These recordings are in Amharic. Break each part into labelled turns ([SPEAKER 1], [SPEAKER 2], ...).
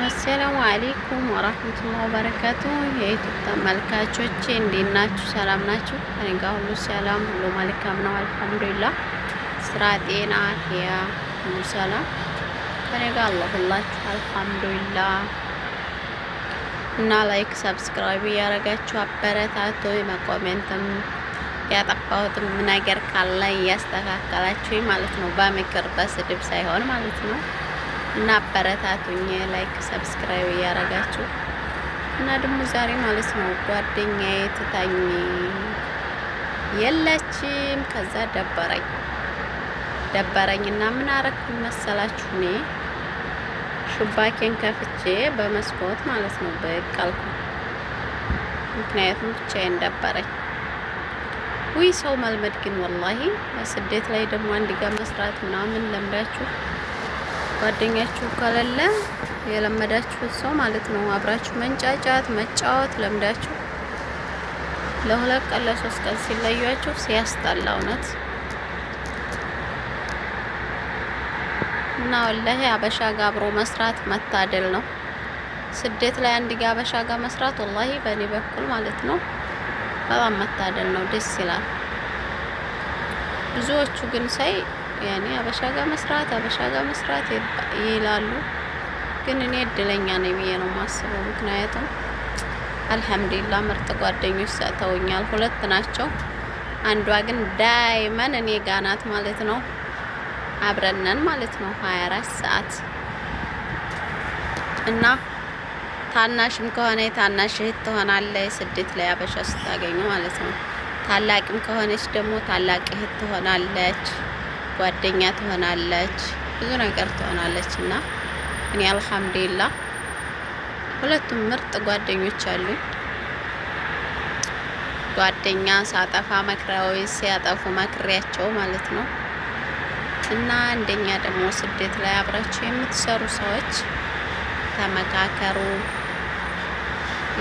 [SPEAKER 1] አሰላሙ አለይኩም ወራህመቱላሂ ወበረካቱ። የዩቲዩብ ተመልካቾቼ እንዴት ናችሁ? ሰላም ናችሁ? እኔ ጋር ሁሉ ሰላም፣ ሁሉ መልካም ነው አልሐምዱሊላህ። ስራ፣ ጤና፣ አፍያ ሁሉ ሰላም ከኔ ጋር አለሁላችሁ አልሐምዱሊላህ። እና ላይክ ሰብስክራይብ እያደረጋችሁ አበረታቱ። በኮሜንትም ያጠፋሁትም ነገር ካለ እያስተካከላችሁ ማለት ነው፣ በምክር በስድብ ሳይሆን ማለት ነው። እና አበረታቱኝ ላይክ ሰብስክራይብ እያደረጋችሁ እና ደግሞ ዛሬ ማለት ነው ጓደኛዬ ትታኝ የለችም። ከዛ ደበረኝና ምን አረኩኝ መሰላችሁ? እኔ ሹባኬን ከፍቼ በመስኮት ማለት ነው በቃልኩ። ምክንያቱም ብቻዬን ደበረኝ። ውይ ሰው መልመድ ግን ወላሂ በስደት ላይ ደግሞ አንድ ጋር መስራት ምናምን ለምዳችሁ ጓደኛችሁ ከሌለ የለመዳችሁት ሰው ማለት ነው አብራችሁ መንጫጫት መጫወት ለምዳችሁ ለሁለት ቀን ለሶስት ቀን ሲለያችሁ ሲያስጠላ እውነት። እና ወላሂ አበሻ ጋር አብሮ መስራት መታደል ነው። ስደት ላይ አንድ ጋር አበሻ ጋር መስራት ወላሂ በእኔ በኩል ማለት ነው በጣም መታደል ነው፣ ደስ ይላል። ብዙዎቹ ግን ሳይ ያኔ አበሻ ጋር መስራት ይላሉ። ግን እኔ እድለኛ ነኝ ብዬ ነው የማስበው። ምክንያቱም አልሐምዱሊላህ ምርጥ ጓደኞች ሰጥተውኛል። ሁለት ናቸው። አንዷ ግን ዳይመን እኔ ጋር ናት ማለት ነው። አብረነን ማለት ነው 24 ሰዓት እና ታናሽም ከሆነ ታናሽ እህት ትሆናለች ስደት ላይ አበሻ ስታገኙ ማለት ነው። ታላቅም ከሆነች ደግሞ ታላቅ እህት ትሆናለች፣ ጓደኛ ትሆናለች፣ ብዙ ነገር ትሆናለች። እና እኔ አልሐምዱሊላህ ሁለቱም ምርጥ ጓደኞች አሉኝ። ጓደኛ ሳጠፋ መክራዊ ሲያጠፉ መክሪያቸው ማለት ነው። እና አንደኛ ደግሞ ስደት ላይ አብራችሁ የምትሰሩ ሰዎች ተመካከሩ።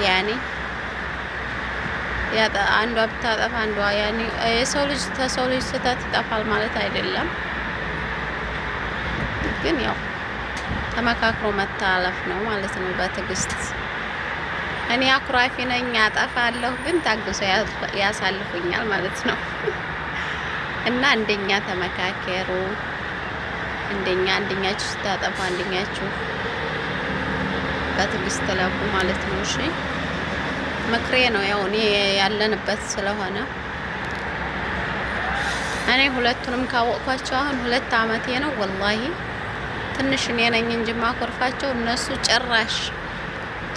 [SPEAKER 1] ያኔ አንዷ ብታጠፋ አንዷ ያኔ የሰው ልጅ ተሰው ልጅ ስህተት ይጠፋል ማለት አይደለም። ግን ያው ተመካክሮ መታለፍ ነው ማለት ነው በትዕግስት። እኔ አኩራፊ ነኝ አጠፋለሁ፣ ግን ታግሰው ያሳልፉኛል ማለት ነው። እና አንደኛ ተመካከሩ። አንደኛችሁ ስታጠፋ አንደኛችሁ በትዕግስት ለፉ ማለት ነው። እሺ ምክሬ ነው። ያው እኔ ያለንበት ስለሆነ እኔ ሁለቱንም ካወቅኳቸው አሁን 2 አመቴ ነው ወላሂ። ትንሽ እኔ ነኝ እንጂ ማኮርፋቸው እነሱ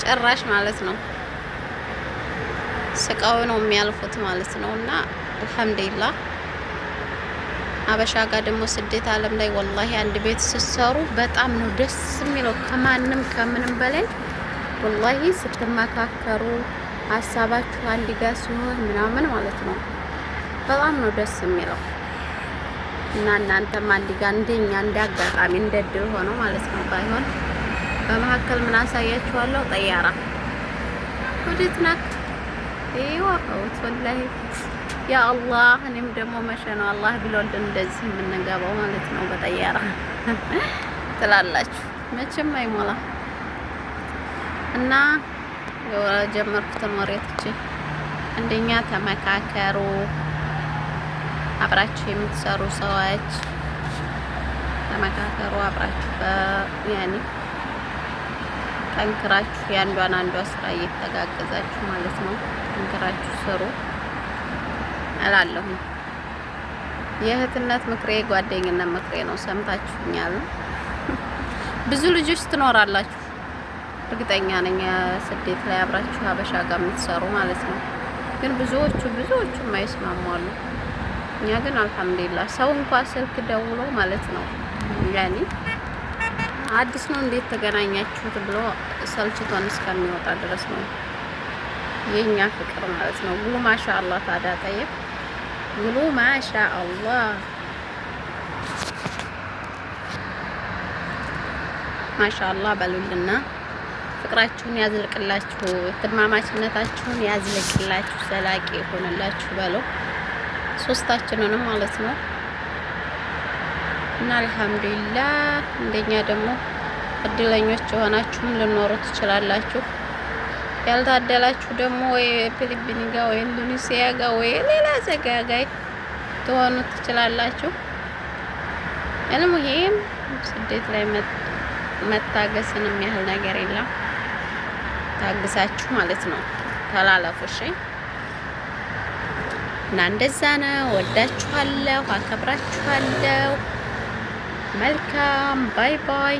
[SPEAKER 1] ጭራሽ ማለት ነው ስቃው ነው የሚያልፉት ማለት ነው። እና አልሐምዱሊላህ አበሻ ጋር ደግሞ ስደት ዓለም ላይ ወላሂ አንድ ቤት ስትሰሩ በጣም ነው ደስ የሚለው ከምንም በላይ ወላሂ ስትመካከሩ ሀሳባችሁ አንድ ጋር ሲሆን ምናምን ማለት ነው በጣም ነው ደስ የሚለው። እና እናንተም አንድ ጋር እንደኛ እንዳጋጣሚ እንደድል ሆኖ ማለት ነው ባይሆን በመሀከል ምን አሳያችኋለሁ። ጠያራ ወዴት ናት? ይዋው ወላሂ ያ አላህ። እኔም ደግሞ መቼ ነው አላህ ብሎልን እንደዚህ የምንገባው ማለት ነው በጠያራ ትላላችሁ። መቼም አይሞላ እና የጀመርኩትን ወሬ ትቼ አንደኛ ተመካከሩ። አብራችሁ የምትሰሩ ሰዎች ተመካከሩ። አብራችሁ ያኔ ጠንክራችሁ አንዷ ስራ እየተጋገዛችሁ ማለት ነው ጠንክራችሁ ስሩ እላለሁ። የእህትነት ምክሬ ጓደኝነት ምክሬ ነው። ሰምታችሁኛል። ብዙ ልጆች ትኖራላችሁ እርግጠኛ ነኝ ስደት ላይ አብራችሁ ሀበሻ ጋር የምትሰሩ ማለት ነው። ግን ብዙዎቹ የማይስማሙ አሉ። እኛ ግን አልሐምዱሊላህ ሰው እንኳን ስልክ ደውሎ ማለት ነው ያኔ አዲስ ነው እንዴት ተገናኛችሁት ብሎ ሰልችቶን እስከሚወጣ ድረስ ነው የኛ ፍቅር ማለት ነው። ጉሉ ማሻአላህ ታዲያ ጠይብ ጉሉ ማሻአላህ ማሻአላህ በሉልና ፍቅራችሁን ያዝልቅላችሁ፣ ትማማችነታችሁን ያዝልቅላችሁ፣ ዘላቂ ይሆንላችሁ በለው ሶስታችንንም ማለት ነው። እና አልሐምዱሊላህ እንደኛ ደግሞ እድለኞች የሆናችሁም ልኖሩ ትችላላችሁ። ያልታደላችሁ ደግሞ ወይ ፊሊፒን ጋር ወይ ኢንዶኔሲያ ጋር ወይ ሌላ ዘጋጋይ ትሆኑ ትችላላችሁ። አልሙሂም ስደት ላይ መታገስን የሚያህል ነገር የለም። ታግሳችሁ ማለት ነው ተላለፉ። እሺ እና እንደዛ ነው። ወዳችኋለሁ፣ አከብራችኋለሁ። መልካም ባይ ባይ።